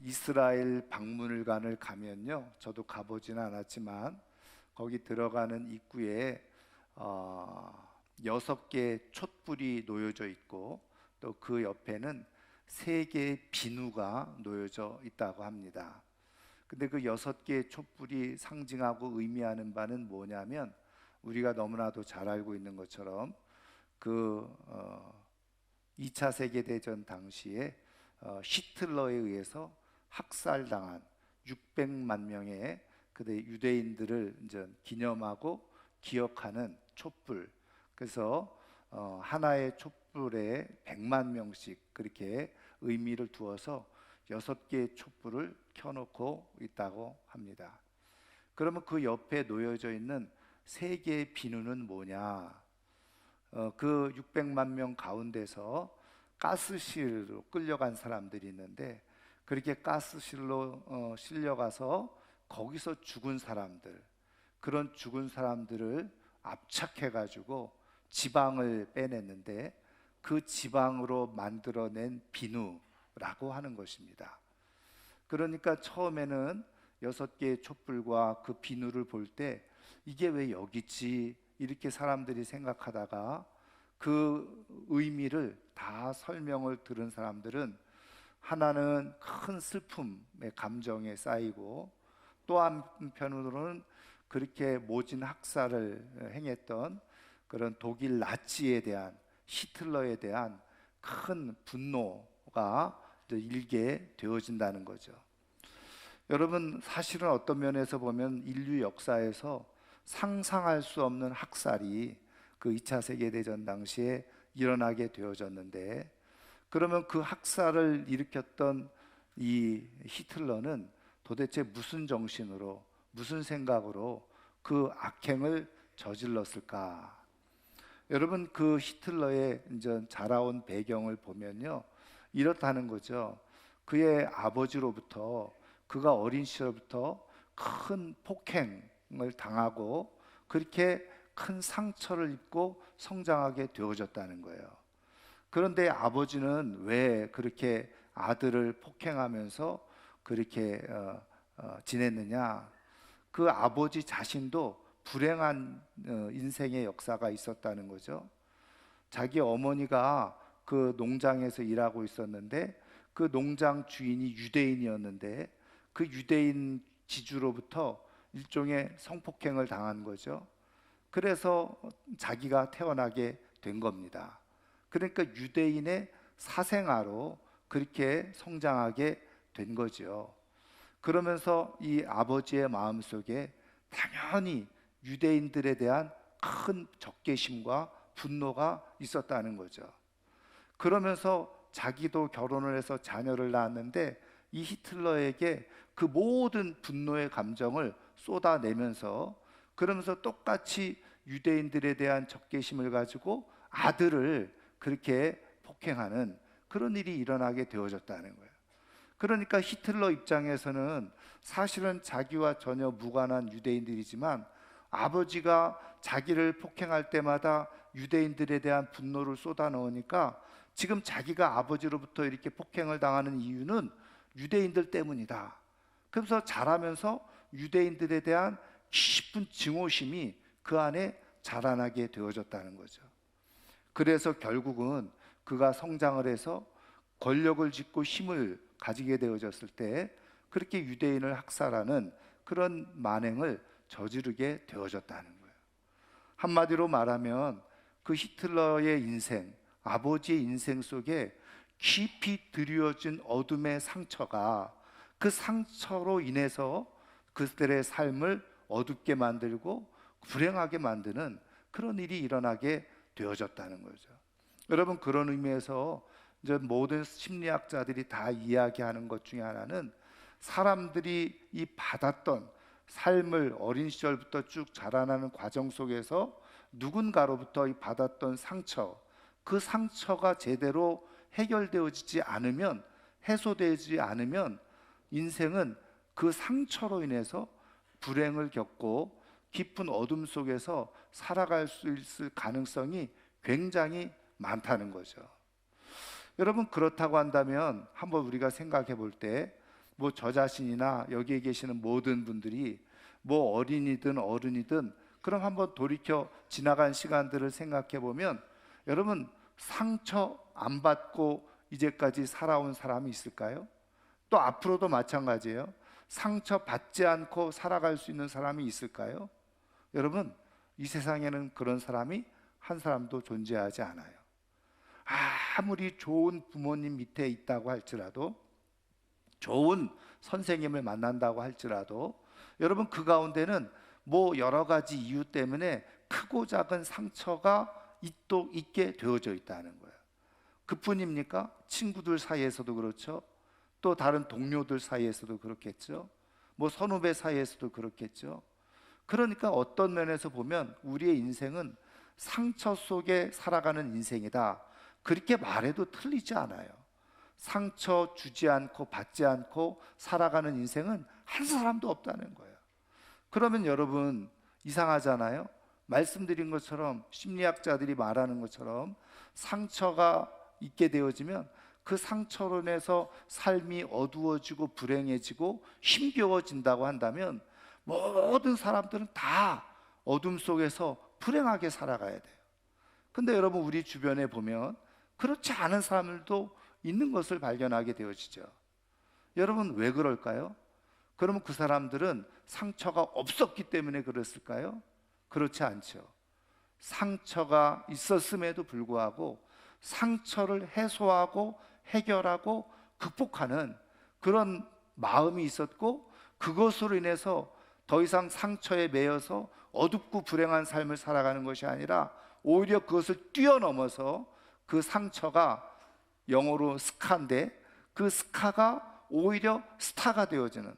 이스라엘 박물관을 가면요, 저도 가보지는 않았지만 거기 들어가는 입구에 6개의 촛불이 놓여져 있고 또 그 옆에는 3개의 비누가 놓여져 있다고 합니다. 근데 그 6개의 촛불이 상징하고 의미하는 바는 뭐냐면, 우리가 너무나도 잘 알고 있는 것처럼 그 2차 세계대전 당시에 히틀러에 의해서 학살당한 600만 명의 그대 유대인들을 이제 기념하고 기억하는 촛불. 그래서 하나의 촛불에 100만 명씩 그렇게 의미를 두어서 6개의 촛불을 켜놓고 있다고 합니다. 그러면 그 옆에 놓여져 있는 3개의 비누는 뭐냐? 그 600만 명 가운데서 가스실로 끌려간 사람들이 있는데, 그렇게 가스실로 실려가서 거기서 죽은 사람들, 그런 죽은 사람들을 압착해 가지고 지방을 빼냈는데, 그 지방으로 만들어낸 비누라고 하는 것입니다. 그러니까 처음에는 6개의 촛불과 그 비누를 볼 때 이게 왜 여기 있지 이렇게 사람들이 생각하다가, 그 의미를 다 설명을 들은 사람들은 하나는 큰 슬픔의 감정에 쌓이고, 또 한편으로는 그렇게 모진 학살을 행했던 그런 독일 나치에 대한, 히틀러에 대한 큰 분노가 일게 되어진다는 거죠. 여러분, 사실은 어떤 면에서 보면 인류 역사에서 상상할 수 없는 학살이 그 2차 세계대전 당시에 일어나게 되어졌는데, 그러면 그 학살을 일으켰던 이 히틀러는 도대체 무슨 정신으로, 무슨 생각으로 그 악행을 저질렀을까? 여러분, 그 히틀러의 이제 자라온 배경을 보면요, 이렇다는 거죠. 그의 아버지로부터, 그가 어린 시절부터 큰 폭행을 당하고 그렇게 큰 상처를 입고 성장하게 되어졌다는 거예요. 그런데 아버지는 왜 그렇게 아들을 폭행하면서 그렇게 지냈느냐? 그 아버지 자신도 불행한 인생의 역사가 있었다는 거죠. 자기 어머니가 그 농장에서 일하고 있었는데, 그 농장 주인이 유대인이었는데 그 유대인 지주로부터 일종의 성폭행을 당한 거죠. 그래서 자기가 태어나게 된 겁니다. 그러니까 유대인의 사생아로 그렇게 성장하게 된 거죠. 그러면서 이 아버지의 마음속에 당연히 유대인들에 대한 큰 적개심과 분노가 있었다는 거죠. 그러면서 자기도 결혼을 해서 자녀를 낳았는데, 이 히틀러에게 그 모든 분노의 감정을 쏟아내면서, 그러면서 똑같이 유대인들에 대한 적개심을 가지고 아들을 그렇게 폭행하는 그런 일이 일어나게 되어졌다는 거예요. 그러니까 히틀러 입장에서는 사실은 자기와 전혀 무관한 유대인들이지만, 아버지가 자기를 폭행할 때마다 유대인들에 대한 분노를 쏟아넣으니까 지금 자기가 아버지로부터 이렇게 폭행을 당하는 이유는 유대인들 때문이다. 그래서 자라면서 유대인들에 대한 깊은 증오심이 그 안에 자라나게 되어졌다는 거죠. 그래서 결국은 그가 성장을 해서 권력을 쥐고 힘을 가지게 되어졌을 때 그렇게 유대인을 학살하는 그런 만행을 저지르게 되어졌다는 거예요. 한마디로 말하면 그 히틀러의 인생, 아버지의 인생 속에 깊이 드리워진 어둠의 상처가, 그 상처로 인해서 그들의 삶을 어둡게 만들고 불행하게 만드는 그런 일이 일어나게 되어졌다는 거죠. 여러분, 그런 의미에서 이제 모든 심리학자들이 다 이야기하는 것 중에 하나는, 사람들이 이 받았던 삶을 어린 시절부터 쭉 자라나는 과정 속에서 누군가로부터 이 받았던 상처, 그 상처가 제대로 해결되어지지 않으면, 해소되지 않으면 인생은 그 상처로 인해서 불행을 겪고 깊은 어둠 속에서 살아갈 수 있을 가능성이 굉장히 많다는 거죠. 여러분, 그렇다고 한다면 한번 우리가 생각해 볼 때, 뭐 저 자신이나 여기에 계시는 모든 분들이 뭐 어린이든 어른이든 그럼 한번 돌이켜 지나간 시간들을 생각해 보면 여러분 상처 안 받고 이제까지 살아온 사람이 있을까요? 또 앞으로도 마찬가지예요. 상처 받지 않고 살아갈 수 있는 사람이 있을까요? 여러분 이 세상에는 그런 사람이 한 사람도 존재하지 않아요. 아무리 좋은 부모님 밑에 있다고 할지라도, 좋은 선생님을 만난다고 할지라도 여러분 그 가운데는 뭐 여러 가지 이유 때문에 크고 작은 상처가 또 있게 되어져 있다는 거예요. 그뿐입니까? 친구들 사이에서도 그렇죠. 또 다른 동료들 사이에서도 그렇겠죠. 뭐 선후배 사이에서도 그렇겠죠. 그러니까 어떤 면에서 보면 우리의 인생은 상처 속에 살아가는 인생이다, 그렇게 말해도 틀리지 않아요. 상처 주지 않고 받지 않고 살아가는 인생은 한 사람도 없다는 거예요. 그러면 여러분 이상하잖아요. 말씀드린 것처럼 심리학자들이 말하는 것처럼 상처가 있게 되어지면 그 상처로 인해서 삶이 어두워지고 불행해지고 힘겨워진다고 한다면 모든 사람들은 다 어둠 속에서 불행하게 살아가야 돼요. 근데 여러분 우리 주변에 보면 그렇지 않은 사람들도 있는 것을 발견하게 되어지죠. 여러분 왜 그럴까요? 그러면 그 사람들은 상처가 없었기 때문에 그랬을까요? 그렇지 않죠. 상처가 있었음에도 불구하고 상처를 해소하고 해결하고 극복하는 그런 마음이 있었고, 그것으로 인해서 더 이상 상처에 매여서 어둡고 불행한 삶을 살아가는 것이 아니라 오히려 그것을 뛰어넘어서 그 상처가 영어로 스카인데 그 스카가 오히려 스타가 되어지는,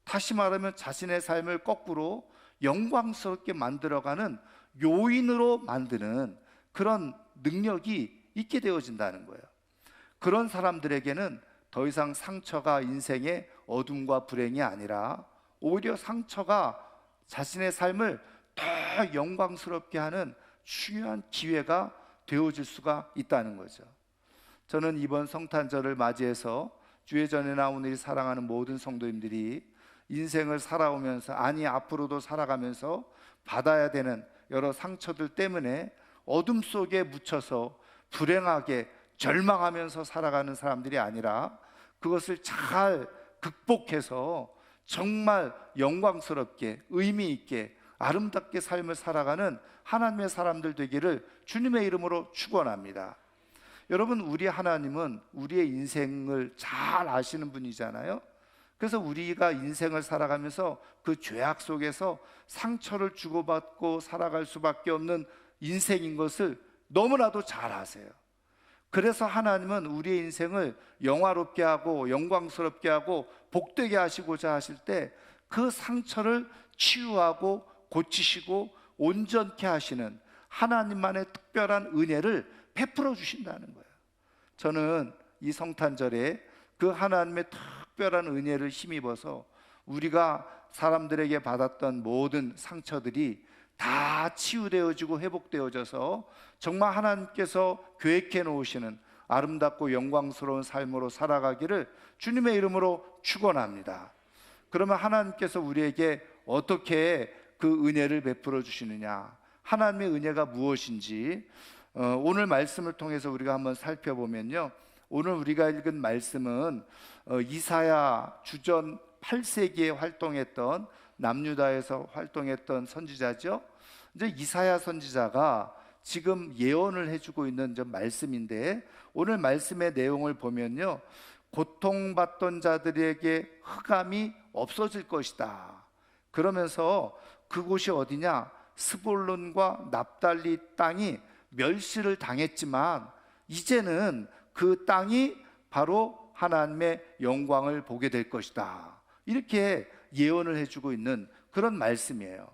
다시 말하면 자신의 삶을 거꾸로 영광스럽게 만들어가는 요인으로 만드는 그런 능력이 있게 되어진다는 거예요. 그런 사람들에게는 더 이상 상처가 인생의 어둠과 불행이 아니라 오히려 상처가 자신의 삶을 더 영광스럽게 하는 중요한 기회가 되어질 수가 있다는 거죠. 저는 이번 성탄절을 맞이해서 주의 전에 나온 우리 사랑하는 모든 성도님들이 인생을 살아오면서, 아니 앞으로도 살아가면서 받아야 되는 여러 상처들 때문에 어둠 속에 묻혀서 불행하게 절망하면서 살아가는 사람들이 아니라 그것을 잘 극복해서 정말 영광스럽게 의미 있게 아름답게 삶을 살아가는 하나님의 사람들 되기를 주님의 이름으로 축원합니다. 여러분 우리 하나님은 우리의 인생을 잘 아시는 분이잖아요. 그래서 우리가 인생을 살아가면서 그 죄악 속에서 상처를 주고받고 살아갈 수밖에 없는 인생인 것을 너무나도 잘 아세요. 그래서 하나님은 우리의 인생을 영화롭게 하고 영광스럽게 하고 복되게 하시고자 하실 때 그 상처를 치유하고 고치시고 온전케 하시는 하나님만의 특별한 은혜를 베풀어 주신다는 거예요. 저는 이 성탄절에 그 하나님의 특별한 은혜를 힘입어서 우리가 사람들에게 받았던 모든 상처들이 다 치유되어지고 회복되어져서 정말 하나님께서 계획해 놓으시는 아름답고 영광스러운 삶으로 살아가기를 주님의 이름으로 축원합니다. 그러면 하나님께서 우리에게 어떻게 그 은혜를 베풀어 주시느냐, 하나님의 은혜가 무엇인지 오늘 말씀을 통해서 우리가 한번 살펴보면요, 오늘 우리가 읽은 말씀은 이사야 주전 8세기에 활동했던, 남유다에서 활동했던 선지자죠. 이제 이사야 선지자가 지금 예언을 해주고 있는 말씀인데, 오늘 말씀의 내용을 보면요, 고통받던 자들에게 흑암이 없어질 것이다. 그러면서 그곳이 어디냐, 스볼론과 납달리 땅이 멸시를 당했지만 이제는 그 땅이 바로 하나님의 영광을 보게 될 것이다, 이렇게 예언을 해주고 있는 그런 말씀이에요.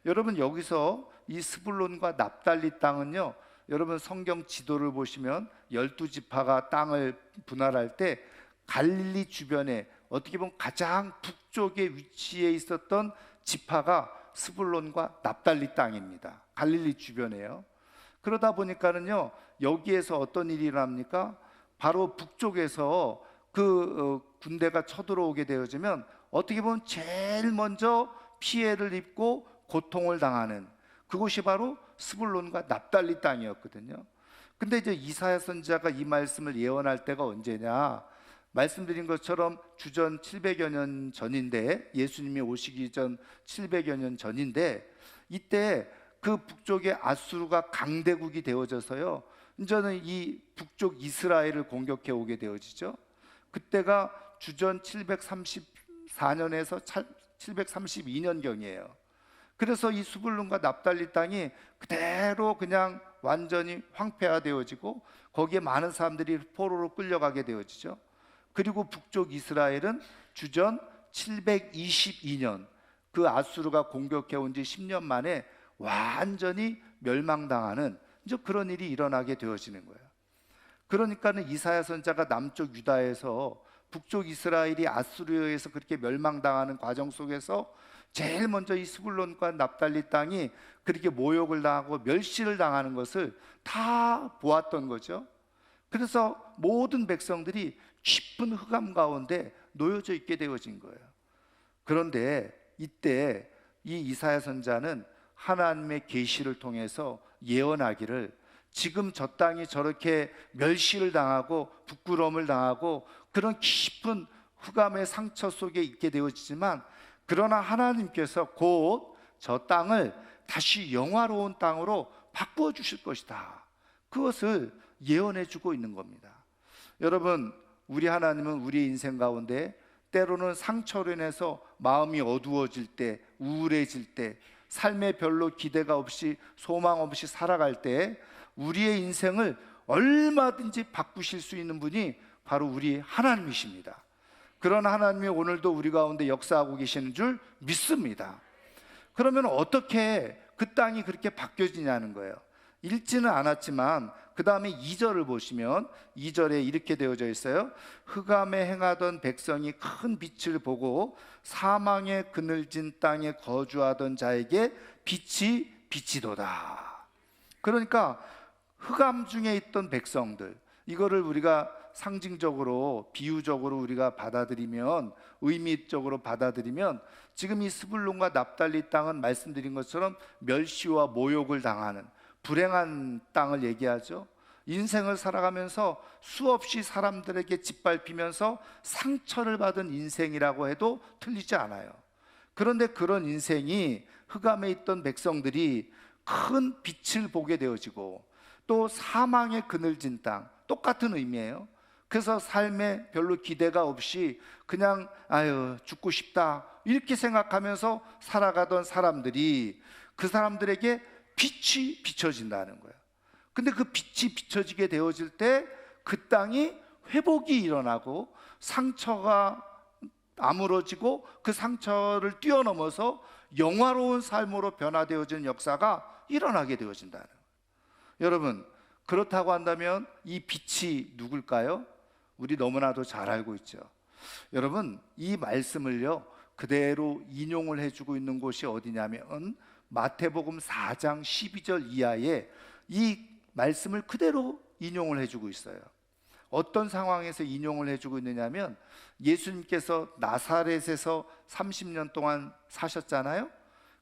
여러분 여기서 이 스불론과 납달리 땅은요, 여러분 성경 지도를 보시면 12지파가 땅을 분할할 때 갈릴리 주변에 어떻게 보면 가장 북쪽에 위치해 있었던 지파가 스불론과 납달리 땅입니다. 갈릴리 주변에요. 그러다 보니까는요, 여기에서 어떤 일이 일어납니까? 바로 북쪽에서 군대가 쳐들어오게 되어지면 어떻게 보면 제일 먼저 피해를 입고 고통을 당하는 그곳이 바로 스불론과 납달리 땅이었거든요. 근데 이제 이사야 선지자가 이 말씀을 예언할 때가 언제냐? 말씀드린 것처럼 주전 700여 년 전인데, 예수님이 오시기 전 700여 년 전인데, 이때 그 북쪽의 아수르가 강대국이 되어져서요, 이제는 이 북쪽 이스라엘을 공격해 오게 되어지죠. 그때가 주전 734년에서 732년경이에요. 그래서 이 스불론과 납달리 땅이 그대로 그냥 완전히 황폐화되어지고 거기에 많은 사람들이 포로로 끌려가게 되어지죠. 그리고 북쪽 이스라엘은 주전 722년 그 아수르가 공격해 온 지 10년 만에 완전히 멸망당하는 이제 그런 일이 일어나게 되어지는 거예요. 그러니까는 이사야 선지자가 남쪽 유다에서 북쪽 이스라엘이 아수르에 의해서 그렇게 멸망당하는 과정 속에서 제일 먼저 이 스불론과 납달리 땅이 그렇게 모욕을 당하고 멸시를 당하는 것을 다 보았던 거죠. 그래서 모든 백성들이 깊은 흑암 가운데 놓여져 있게 되어진 거예요. 그런데 이때 이 이사야 선지자는 하나님의 계시를 통해서 예언하기를, 지금 저 땅이 저렇게 멸시를 당하고 부끄러움을 당하고 그런 깊은 흑암의 상처 속에 있게 되어지지만, 그러나 하나님께서 곧 저 땅을 다시 영화로운 땅으로 바꾸어 주실 것이다, 그것을 예언해 주고 있는 겁니다. 여러분, 우리 하나님은 우리의 인생 가운데 때로는 상처로 인해서 마음이 어두워질 때, 우울해질 때, 삶에 별로 기대가 없이 소망 없이 살아갈 때 우리의 인생을 얼마든지 바꾸실 수 있는 분이 바로 우리 하나님이십니다. 그런 하나님이 오늘도 우리 가운데 역사하고 계시는 줄 믿습니다. 그러면 어떻게 그 땅이 그렇게 바뀌어지냐는 거예요. 읽지는 않았지만 그 다음에 2절을 보시면 2절에 이렇게 되어져 있어요. 흑암에 행하던 백성이 큰 빛을 보고 사망의 그늘진 땅에 거주하던 자에게 빛이 비치도다. 그러니까 흑암 중에 있던 백성들, 이거를 우리가 상징적으로 비유적으로 우리가 받아들이면, 의미적으로 받아들이면, 지금 이 스불론과 납달리 땅은 말씀드린 것처럼 멸시와 모욕을 당하는 불행한 땅을 얘기하죠. 인생을 살아가면서 수없이 사람들에게 짓밟히면서 상처를 받은 인생이라고 해도 틀리지 않아요. 그런데 그런 인생이, 흑암에 있던 백성들이 큰 빛을 보게 되어지고 또 사망의 그늘진 땅, 똑같은 의미예요. 그래서 삶에 별로 기대가 없이 그냥 죽고 싶다 이렇게 생각하면서 살아가던 사람들이, 그 사람들에게 빛이 비춰진다는 거예요. 근데 그 빛이 비춰지게 되어질 때 그 땅이 회복이 일어나고 상처가 아물어지고 그 상처를 뛰어넘어서 영화로운 삶으로 변화되어지는 역사가 일어나게 되어진다는 거예요. 여러분, 그렇다고 한다면 이 빛이 누굴까요? 우리 너무나도 잘 알고 있죠. 여러분, 이 말씀을요 그대로 인용을 해주고 있는 곳이 어디냐면 마태복음 4장 12절 이하에 이 말씀을 그대로 인용을 해주고 있어요. 어떤 상황에서 인용을 해주고 있느냐면, 예수님께서 나사렛에서 30년 동안 사셨잖아요.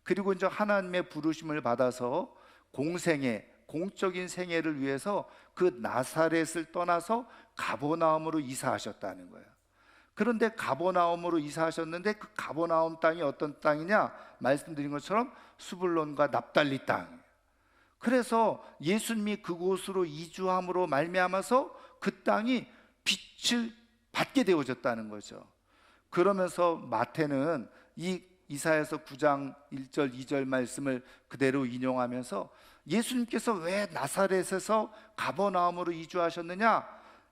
그리고 이제 하나님의 부르심을 받아서 공적인 생애를 위해서 그 나사렛을 떠나서 가버나움으로 이사하셨다는 거예요. 그런데 가버나움으로 이사하셨는데 그 가버나움 땅이 어떤 땅이냐? 말씀드린 것처럼 스불론과 납달리 땅. 그래서 예수님이 그곳으로 이주함으로 말미암아서 그 땅이 빛을 받게 되어졌다는 거죠. 그러면서 마태는 이 이사야서 9장 1절 2절 말씀을 그대로 인용하면서 예수님께서 왜 나사렛에서 가버나움으로 이주하셨느냐,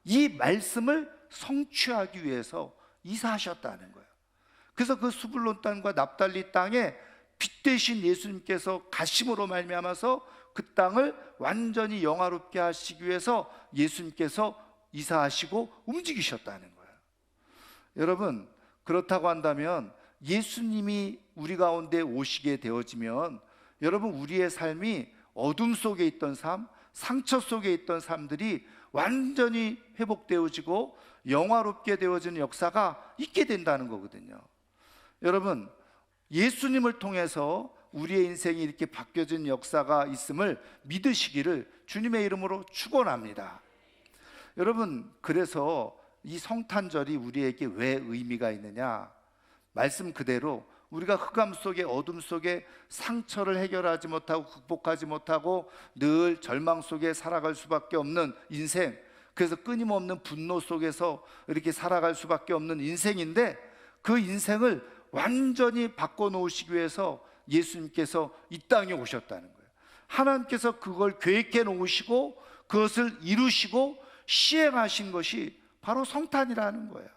이 말씀을 성취하기 위해서 이사하셨다는 거예요. 그래서 그 스불론 땅과 납달리 땅에 빛 대신 예수님께서 가심으로 말미암아서 그 땅을 완전히 영화롭게 하시기 위해서 예수님께서 이사하시고 움직이셨다는 거예요. 여러분, 그렇다고 한다면 예수님이 우리 가운데 오시게 되어지면, 여러분, 우리의 삶이 어둠 속에 있던 삶, 상처 속에 있던 삶들이 완전히 회복되어지고 영화롭게 되어지는 역사가 있게 된다는 거거든요. 여러분, 예수님을 통해서 우리의 인생이 이렇게 바뀌어진 역사가 있음을 믿으시기를 주님의 이름으로 축원합니다. 여러분, 그래서 이 성탄절이 우리에게 왜 의미가 있느냐? 말씀 그대로 우리가 흑암 속에, 어둠 속에 상처를 해결하지 못하고 극복하지 못하고 늘 절망 속에 살아갈 수밖에 없는 인생, 그래서 끊임없는 분노 속에서 이렇게 살아갈 수밖에 없는 인생인데, 그 인생을 완전히 바꿔놓으시기 위해서 예수님께서 이 땅에 오셨다는 거예요. 하나님께서 그걸 계획해 놓으시고 그것을 이루시고 시행하신 것이 바로 성탄이라는 거예요.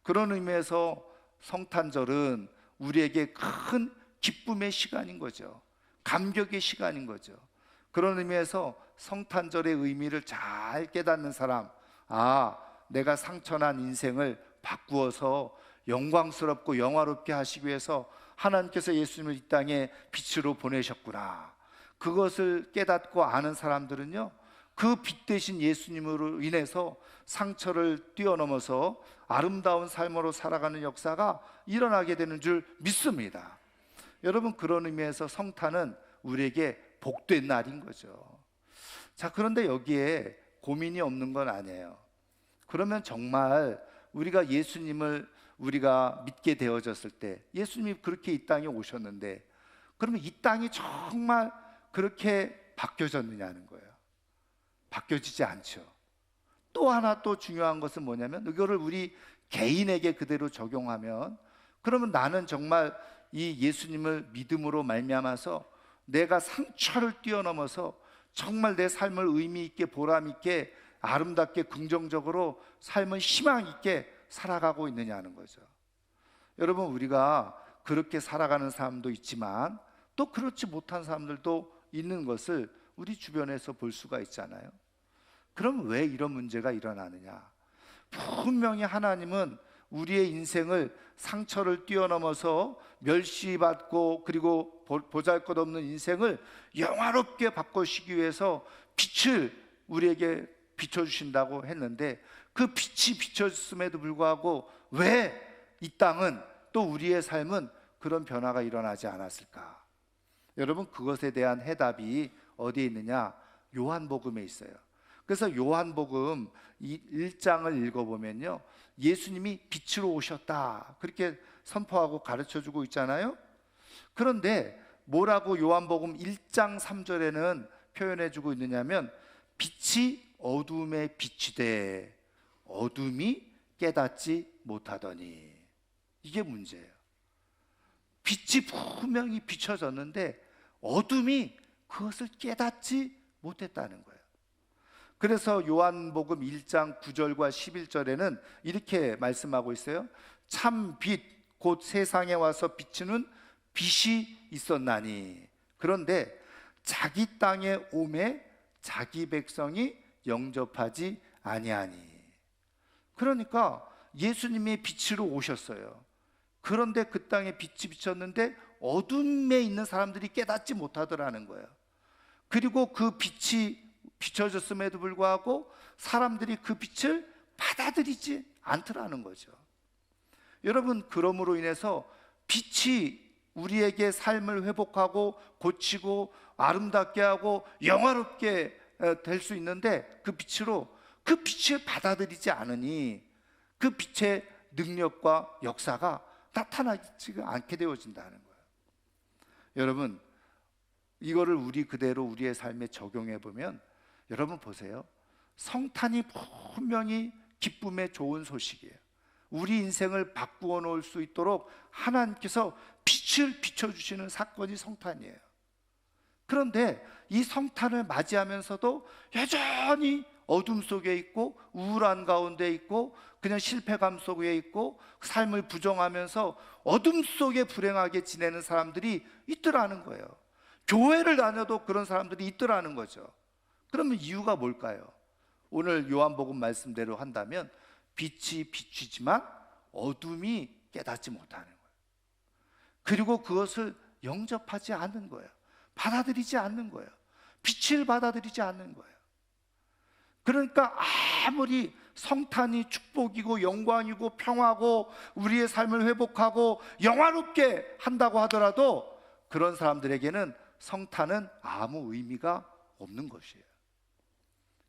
그런 의미에서 성탄절은 우리에게 큰 기쁨의 시간인 거죠. 감격의 시간인 거죠. 그런 의미에서 성탄절의 의미를 잘 깨닫는 사람, 아, 내가 상처난 인생을 바꾸어서 영광스럽고 영화롭게 하시기 위해서 하나님께서 예수님을 이 땅에 빛으로 보내셨구나, 그것을 깨닫고 아는 사람들은요, 그 빛 대신 예수님으로 인해서 상처를 뛰어넘어서 아름다운 삶으로 살아가는 역사가 일어나게 되는 줄 믿습니다. 여러분, 그런 의미에서 성탄은 우리에게 복된 날인 거죠. 자, 그런데 여기에 고민이 없는 건 아니에요. 그러면 정말 우리가 예수님을 우리가 믿게 되어졌을 때, 예수님이 그렇게 이 땅에 오셨는데, 그러면 이 땅이 정말 그렇게 바뀌어졌느냐는 거예요. 바뀌어지지 않죠. 또 하나 또 중요한 것은 뭐냐면, 이거를 우리 개인에게 그대로 적용하면, 그러면 나는 정말 이 예수님을 믿음으로 말미암아서 내가 상처를 뛰어넘어서 정말 내 삶을 의미 있게, 보람 있게, 아름답게, 긍정적으로 삶은 희망 있게 살아가고 있느냐는 거죠. 여러분, 우리가 그렇게 살아가는 사람도 있지만 또 그렇지 못한 사람들도 있는 것을 우리 주변에서 볼 수가 있잖아요. 그럼 왜 이런 문제가 일어나느냐? 분명히 하나님은 우리의 인생을 상처를 뛰어넘어서 멸시받고 그리고 보잘것없는 인생을 영화롭게 바꾸시기 위해서 빛을 우리에게 비춰주신다고 했는데, 그 빛이 비춰졌음에도 불구하고 왜 이 땅은, 또 우리의 삶은 그런 변화가 일어나지 않았을까? 여러분, 그것에 대한 해답이 어디에 있느냐? 요한복음에 있어요. 그래서 요한복음 1장을 읽어보면요, 예수님이 빛으로 오셨다 그렇게 선포하고 가르쳐주고 있잖아요. 그런데 뭐라고 요한복음 1장 3절에는 표현해주고 있느냐면, 빛이 어둠에 비치되 어둠이 깨닫지 못하더니. 이게 문제예요. 빛이 분명히 비춰졌는데 어둠이 그것을 깨닫지 못했다는 거예요. 그래서 요한복음 1장 9절과 11절에는 이렇게 말씀하고 있어요. 참 빛, 곧 세상에 와서 비추는 빛이 있었나니, 그런데 자기 땅에 오매 자기 백성이 영접하지 아니하니. 그러니까 예수님이 빛으로 오셨어요. 그런데 그 땅에 빛이 비쳤는데 어둠에 있는 사람들이 깨닫지 못하더라는 거예요. 그리고 그 빛이 비춰졌음에도 불구하고 사람들이 그 빛을 받아들이지 않더라는 거죠. 여러분, 그러므로 인해서 빛이 우리에게 삶을 회복하고 고치고 아름답게 하고 영화롭게 될 수 있는데, 그 빛으로 그 빛을 받아들이지 않으니 그 빛의 능력과 역사가 나타나지가 않게 되어진다는 거예요. 여러분, 이거를 우리 그대로 우리의 삶에 적용해 보면, 여러분 보세요. 성탄이 분명히 기쁨의 좋은 소식이에요. 우리 인생을 바꾸어 놓을 수 있도록 하나님께서 빛을 비춰주시는 사건이 성탄이에요. 그런데 이 성탄을 맞이하면서도 여전히 어둠 속에 있고 우울한 가운데 있고 그냥 실패감 속에 있고 삶을 부정하면서 어둠 속에 불행하게 지내는 사람들이 있더라는 거예요. 교회를 다녀도 그런 사람들이 있더라는 거죠. 그러면 이유가 뭘까요? 오늘 요한복음 말씀대로 한다면 빛이 비추지만 어둠이 깨닫지 못하는 거예요. 그리고 그것을 영접하지 않는 거예요. 받아들이지 않는 거예요. 빛을 받아들이지 않는 거예요. 그러니까 아무리 성탄이 축복이고 영광이고 평화고 우리의 삶을 회복하고 영화롭게 한다고 하더라도 그런 사람들에게는 성탄은 아무 의미가 없는 것이에요.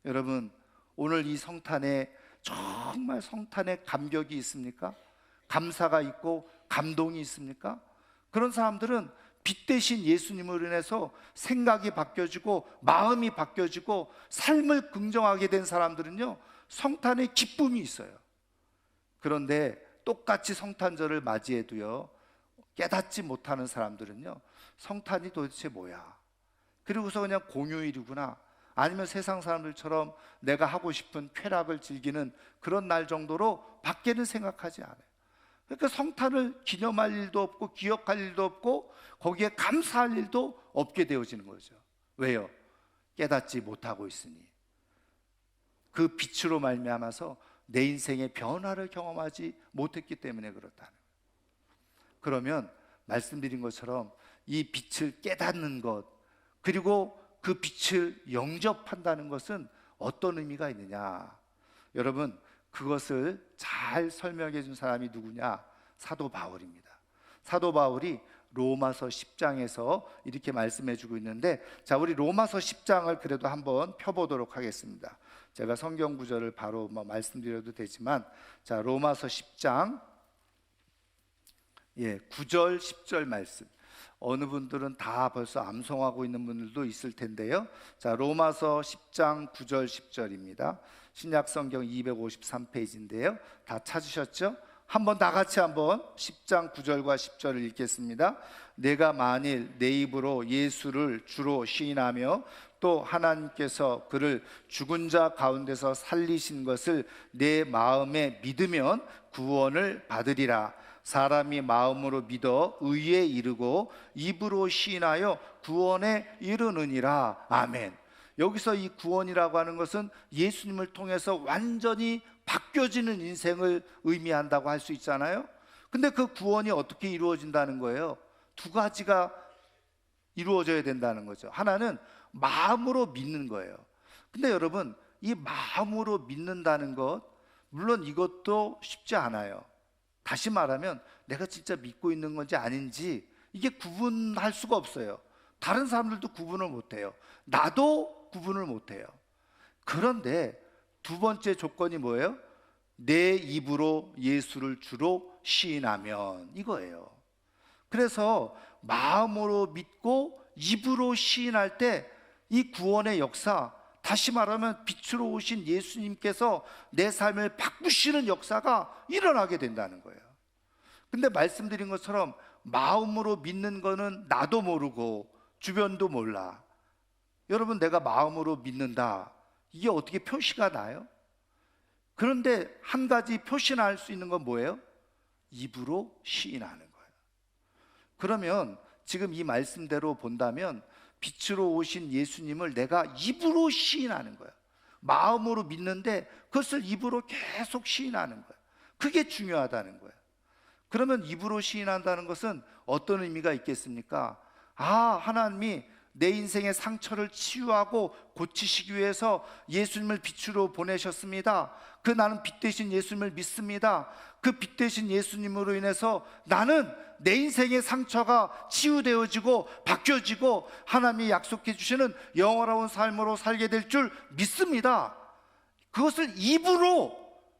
여러분, 오늘 이 성탄에 정말 성탄에 감격이 있습니까? 감사가 있고 감동이 있습니까? 그런 사람들은 빛 대신 예수님으로 인해서 생각이 바뀌어지고 마음이 바뀌어지고 삶을 긍정하게 된 사람들은요, 성탄에 기쁨이 있어요. 그런데 똑같이 성탄절을 맞이해도요, 깨닫지 못하는 사람들은요, 성탄이 도대체 뭐야? 그리고서 그냥 공휴일이구나, 아니면 세상 사람들처럼 내가 하고 싶은 쾌락을 즐기는 그런 날 정도로 밖에는 생각하지 않아요. 그러니까 성탄을 기념할 일도 없고 기억할 일도 없고 거기에 감사할 일도 없게 되어지는 거죠. 왜요? 깨닫지 못하고 있으니. 그 빛으로 말미암아서 내 인생의 변화를 경험하지 못했기 때문에 그렇다는 거예요. 그러면 말씀드린 것처럼 이 빛을 깨닫는 것, 그리고 그 빛을 영접한다는 것은 어떤 의미가 있느냐? 여러분, 그것을 잘 설명해 준 사람이 누구냐? 사도 바울입니다. 사도 바울이 로마서 10장에서 이렇게 말씀해 주고 있는데, 자, 우리 로마서 10장을 그래도 한번 펴보도록 하겠습니다. 제가 성경 구절을 바로 말씀드려도 되지만, 자, 로마서 10장 9절 10절 말씀, 어느 분들은 다 벌써 암송하고 있는 분들도 있을 텐데요. 자, 로마서 10장 9절 10절입니다. 신약성경 253페이지인데요. 다 찾으셨죠? 한번 다 같이 한번 10장 9절과 10절을 읽겠습니다. 내가 만일 내 입으로 예수를 주로 시인하며 또 하나님께서 그를 죽은 자 가운데서 살리신 것을 내 마음에 믿으면 구원을 받으리라. 사람이 마음으로 믿어 의에 이르고 입으로 시인하여 구원에 이르느니라. 아멘. 여기서 이 구원이라고 하는 것은 예수님을 통해서 완전히 바뀌어지는 인생을 의미한다고 할 수 있잖아요. 근데 그 구원이 어떻게 이루어진다는 거예요? 두 가지가 이루어져야 된다는 거죠. 하나는 마음으로 믿는 거예요. 근데 여러분, 이 마음으로 믿는다는 것, 물론 이것도 쉽지 않아요. 다시 말하면 내가 진짜 믿고 있는 건지 아닌지 이게 구분할 수가 없어요. 다른 사람들도 구분을 못해요. 나도 구분을 못해요. 그런데 두 번째 조건이 뭐예요? 내 입으로 예수를 주로 시인하면, 이거예요. 그래서 마음으로 믿고 입으로 시인할 때 이 구원의 역사, 다시 말하면 빛으로 오신 예수님께서 내 삶을 바꾸시는 역사가 일어나게 된다는 거예요. 근데 말씀드린 것처럼 마음으로 믿는 거는 나도 모르고 주변도 몰라. 여러분, 내가 마음으로 믿는다, 이게 어떻게 표시가 나요? 그런데 한 가지 표시할 수 있는 건 뭐예요? 입으로 시인하는 거예요. 그러면 지금 이 말씀대로 본다면 빛으로 오신 예수님을 내가 입으로 시인하는 거예요. 마음으로 믿는데 그것을 입으로 계속 시인하는 거예요. 그게 중요하다는 거예요. 그러면 입으로 시인한다는 것은 어떤 의미가 있겠습니까? 하나님이 내 인생의 상처를 치유하고 고치시기 위해서 예수님을 빛으로 보내셨습니다. 나는 빛 대신 예수님을 믿습니다. 그 빛 대신 예수님으로 인해서 나는 내 인생의 상처가 치유되어지고 바뀌어지고 하나님이 약속해 주시는 영원한 삶으로 살게 될 줄 믿습니다. 그것을 입으로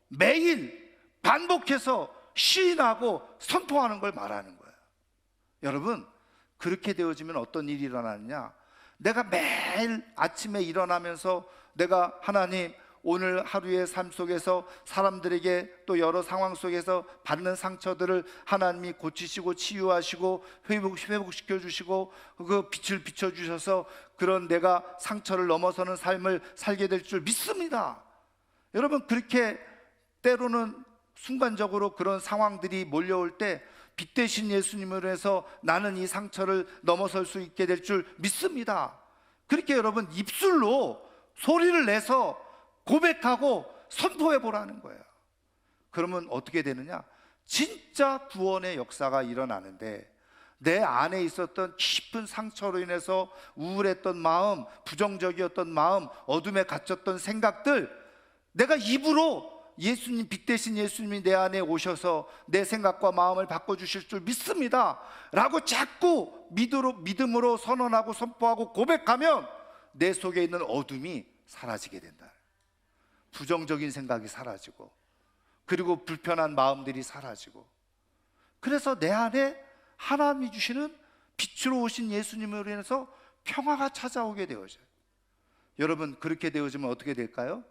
매일 반복해서 시인하고 선포하는 걸 말하는 거예요. 여러분, 그렇게 되어지면 어떤 일이 일어나느냐? 내가 매일 아침에 일어나면서 내가 하나님, 오늘 하루의 삶 속에서 사람들에게 또 여러 상황 속에서 받는 상처들을 하나님이 고치시고 치유하시고 회복시켜 주시고 그 빛을 비춰주셔서 그런 내가 상처를 넘어서는 삶을 살게 될 줄 믿습니다. 여러분, 그렇게 때로는 순간적으로 그런 상황들이 몰려올 때 빛 대신 예수님으로 해서 나는 이 상처를 넘어설 수 있게 될 줄 믿습니다. 그렇게 여러분, 입술로 소리를 내서 고백하고 선포해 보라는 거예요. 그러면 어떻게 되느냐? 진짜 구원의 역사가 일어나는데, 내 안에 있었던 깊은 상처로 인해서 우울했던 마음, 부정적이었던 마음, 어둠에 갇혔던 생각들, 내가 입으로 예수님, 빛 대신 예수님이 내 안에 오셔서 내 생각과 마음을 바꿔주실 줄 믿습니다 라고 자꾸 믿음으로 선언하고 선포하고 고백하면 내 속에 있는 어둠이 사라지게 된다. 부정적인 생각이 사라지고, 그리고 불편한 마음들이 사라지고, 그래서 내 안에 하나님이 주시는 빛으로 오신 예수님으로 인해서 평화가 찾아오게 되어져요. 여러분, 그렇게 되어지면 어떻게 될까요?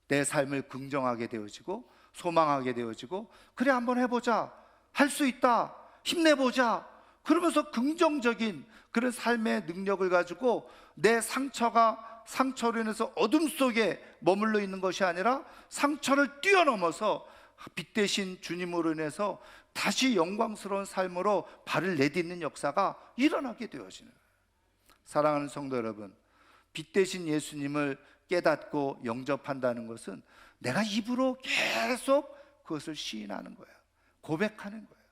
내 삶을 긍정하게 되어지고 소망하게 되어지고, 그래 한번 해보자, 할 수 있다, 힘내보자, 그러면서 긍정적인 그런 삶의 능력을 가지고 내 상처로 인해서 어둠 속에 머물러 있는 것이 아니라 상처를 뛰어넘어서 빛 대신 주님으로 인해서 다시 영광스러운 삶으로 발을 내딛는 역사가 일어나게 되어지는 거예요. 사랑하는 성도 여러분, 빛 대신 예수님을 깨닫고 영접한다는 것은 내가 입으로 계속 그것을 시인하는 거예요. 고백하는 거예요.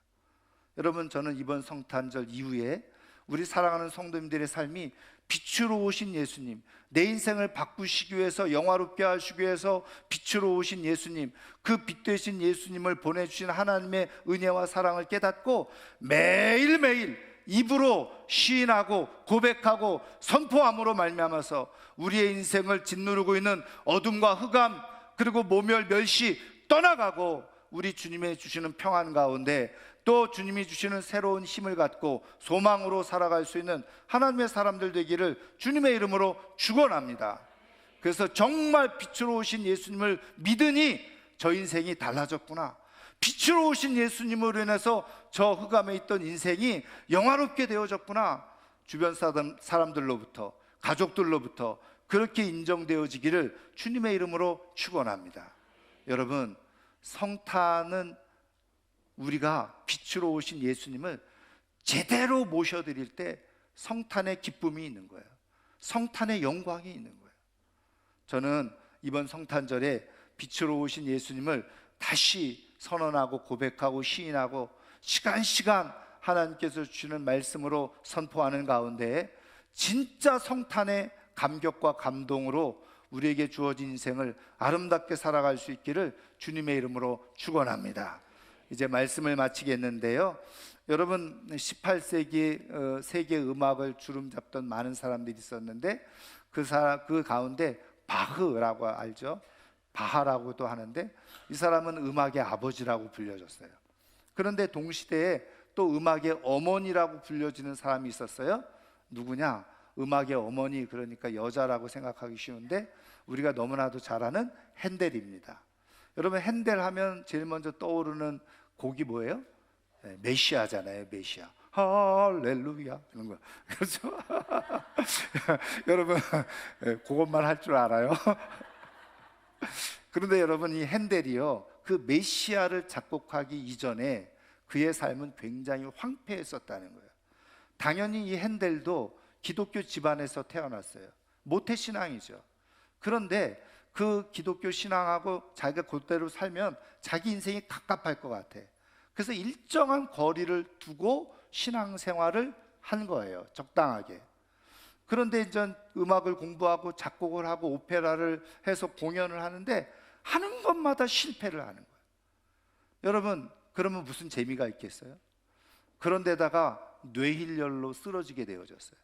여러분, 저는 이번 성탄절 이후에 우리 사랑하는 성도님들의 삶이 빛으로 오신 예수님, 내 인생을 바꾸시기 위해서, 영화롭게 하시기 위해서 빛으로 오신 예수님, 그 빛 되신 예수님을 보내주신 하나님의 은혜와 사랑을 깨닫고 매일매일 입으로 시인하고 고백하고 선포함으로 말미암아서 우리의 인생을 짓누르고 있는 어둠과 흑암, 그리고 모멸, 멸시 떠나가고 우리 주님이 주시는 평안 가운데 또 주님이 주시는 새로운 힘을 갖고 소망으로 살아갈 수 있는 하나님의 사람들 되기를 주님의 이름으로 축원합니다. 그래서 정말 빛으로 오신 예수님을 믿으니 저 인생이 달라졌구나, 빛으로 오신 예수님으로 인해서 저 흑암에 있던 인생이 영화롭게 되어졌구나, 주변 사람들로부터, 가족들로부터 그렇게 인정되어지기를 주님의 이름으로 축원합니다. 여러분, 성탄은 우리가 빛으로 오신 예수님을 제대로 모셔드릴 때 성탄의 기쁨이 있는 거예요. 성탄의 영광이 있는 거예요. 저는 이번 성탄절에 빛으로 오신 예수님을 다시 선언하고 고백하고 시인하고 시간 하나님께서 주시는 말씀으로 선포하는 가운데 진짜 성탄의 감격과 감동으로 우리에게 주어진 인생을 아름답게 살아갈 수 있기를 주님의 이름으로 축원합니다. 이제 말씀을 마치겠는데요, 여러분 18세기 세계 음악을 주름잡던 많은 사람들이 있었는데 그 가운데 바흐라고 알죠? 바하라고도 하는데 이 사람은 음악의 아버지라고 불려졌어요. 그런데 동시대에 또 음악의 어머니라고 불려지는 사람이 있었어요. 누구냐? 음악의 어머니, 그러니까 여자라고 생각하기 쉬운데 우리가 너무나도 잘 아는 핸델입니다. 여러분, 핸델 하면 제일 먼저 떠오르는 곡이 뭐예요? 네, 메시아잖아요. 메시아, 할렐루야 이런 거, 그렇죠? 여러분, 그것만 할 줄 알아요? 그런데 여러분, 이 핸델이요, 그 메시아를 작곡하기 이전에 그의 삶은 굉장히 황폐했었다는 거예요. 당연히 이 핸델도 기독교 집안에서 태어났어요. 모태신앙이죠. 그런데 그 기독교 신앙하고 자기가 그대로 살면 자기 인생이 갑갑할 것 같아. 그래서 일정한 거리를 두고 신앙생활을 한 거예요, 적당하게. 그런데 이제 음악을 공부하고 작곡을 하고 오페라를 해서 공연을 하는데 하는 것마다 실패를 하는 거예요. 여러분, 그러면 무슨 재미가 있겠어요? 그런데다가 뇌일혈로 쓰러지게 되어졌어요.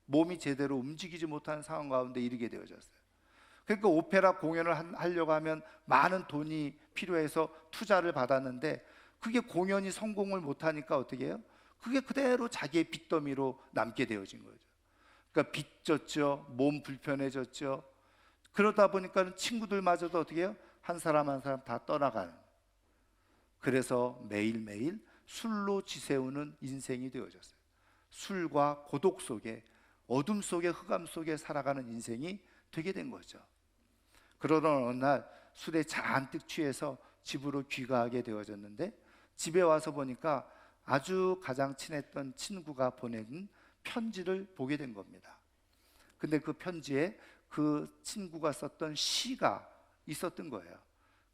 몸이 제대로 움직이지 못하는 상황 가운데 이르게 되어졌어요. 그러니까 오페라 공연을 하려고 하면 많은 돈이 필요해서 투자를 받았는데 그게 공연이 성공을 못하니까 어떻게 해요? 그게 그대로 자기의 빚더미로 남게 되어진 거죠. 그러니까 빚졌죠, 몸 불편해졌죠. 그러다 보니까 친구들마저도 어떻게 해요? 한 사람 한 사람 다 떠나가는. 그래서 매일매일 술로 지새우는 인생이 되어졌어요. 술과 고독 속에, 어둠 속에, 흑암 속에 살아가는 인생이 되게 된 거죠. 그러던 어느 날 술에 잔뜩 취해서 집으로 귀가하게 되어졌는데 집에 와서 보니까 아주 가장 친했던 친구가 보낸 편지를 보게 된 겁니다. 근데 그 편지에 그 친구가 썼던 시가 있었던 거예요.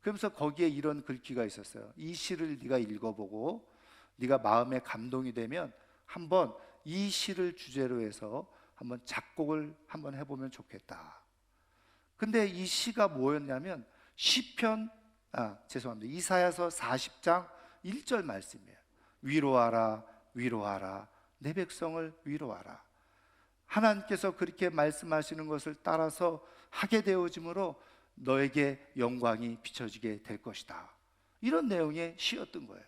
그러면서 거기에 이런 글귀가 있었어요. 이 시를 네가 읽어보고 네가 마음에 감동이 되면 한번 이 시를 주제로 해서 한번 작곡을 한번 해보면 좋겠다. 근데 이 시가 뭐였냐면 시편 죄송합니다. 이사야서 40장 1절 말씀이에요. 위로하라 위로하라 내 백성을 위로하라. 하나님께서 그렇게 말씀하시는 것을 따라서 하게 되어짐으로 너에게 영광이 비춰지게 될 것이다. 이런 내용의 시였던 거예요.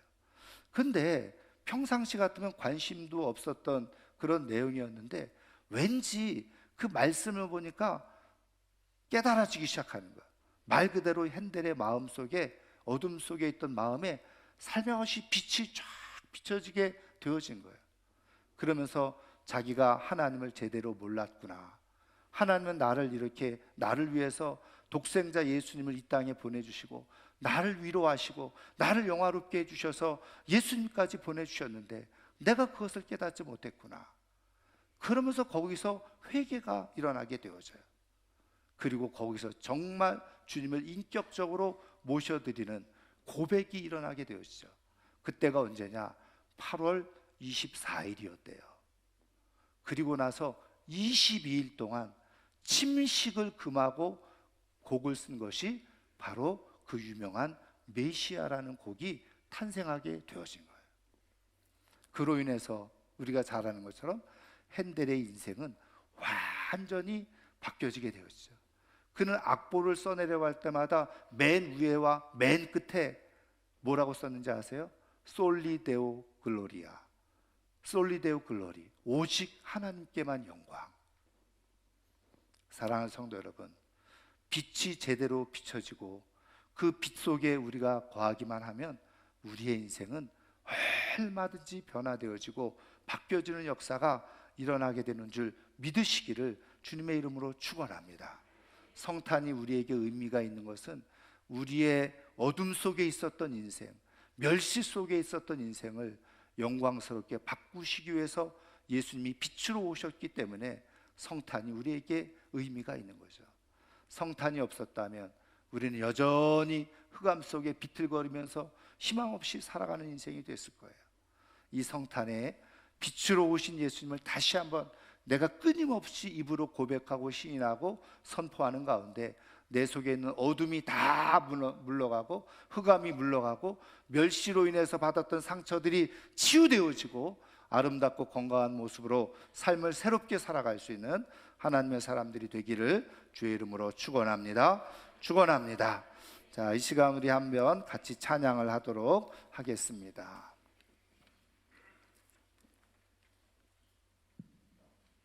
근데 평상시 같으면 관심도 없었던 그런 내용이었는데 왠지 그 말씀을 보니까 깨달아지기 시작하는 거예요. 말 그대로 핸델의 마음속에, 어둠 속에 있던 마음에 살며시 빛이 쫙 비춰지게 되어진 거예요. 그러면서 자기가 하나님을 제대로 몰랐구나. 하나님은 나를 이렇게 나를 위해서 독생자 예수님을 이 땅에 보내주시고 나를 위로하시고 나를 영화롭게 해주셔서 예수님까지 보내주셨는데 내가 그것을 깨닫지 못했구나. 그러면서 거기서 회개가 일어나게 되어져요. 그리고 거기서 정말 주님을 인격적으로 모셔드리는 고백이 일어나게 되어지죠. 그때가 언제냐? 8월 24일이었대요. 그리고 나서 22일 동안 침식을 금하고 곡을 쓴 것이 바로 그 유명한 메시아라는 곡이 탄생하게 되어진 거예요. 그로 인해서 우리가 잘 아는 것처럼 핸델의 인생은 완전히 바뀌어지게 되었죠. 그는 악보를 써내려갈 때마다 맨 위에와 맨 끝에 뭐라고 썼는지 아세요? 솔리데오 글로리아, 솔리데오 글로리, 오직 하나님께만 영광. 사랑하는 성도 여러분, 빛이 제대로 비춰지고 그 빛 속에 우리가 거하기만 하면 우리의 인생은 얼마든지 변화되어지고 바뀌어지는 역사가 일어나게 되는 줄 믿으시기를 주님의 이름으로 축원합니다. 성탄이 우리에게 의미가 있는 것은 우리의 어둠 속에 있었던 인생, 멸시 속에 있었던 인생을 영광스럽게 바꾸시기 위해서 예수님이 빛으로 오셨기 때문에 성탄이 우리에게 의미가 있는 거죠. 성탄이 없었다면 우리는 여전히 흑암 속에 비틀거리면서 희망 없이 살아가는 인생이 됐을 거예요. 이 성탄에 빛으로 오신 예수님을 다시 한번 내가 끊임없이 입으로 고백하고 시인하고 선포하는 가운데 내 속에 있는 어둠이 다 물러가고 흑암이 물러가고 멸시로 인해서 받았던 상처들이 치유되어지고 아름답고 건강한 모습으로 삶을 새롭게 살아갈 수 있는 하나님의 사람들이 되기를 주의 이름으로 축원합니다. 축원합니다. 자, 이 시간 우리 한번 같이 찬양을 하도록 하겠습니다.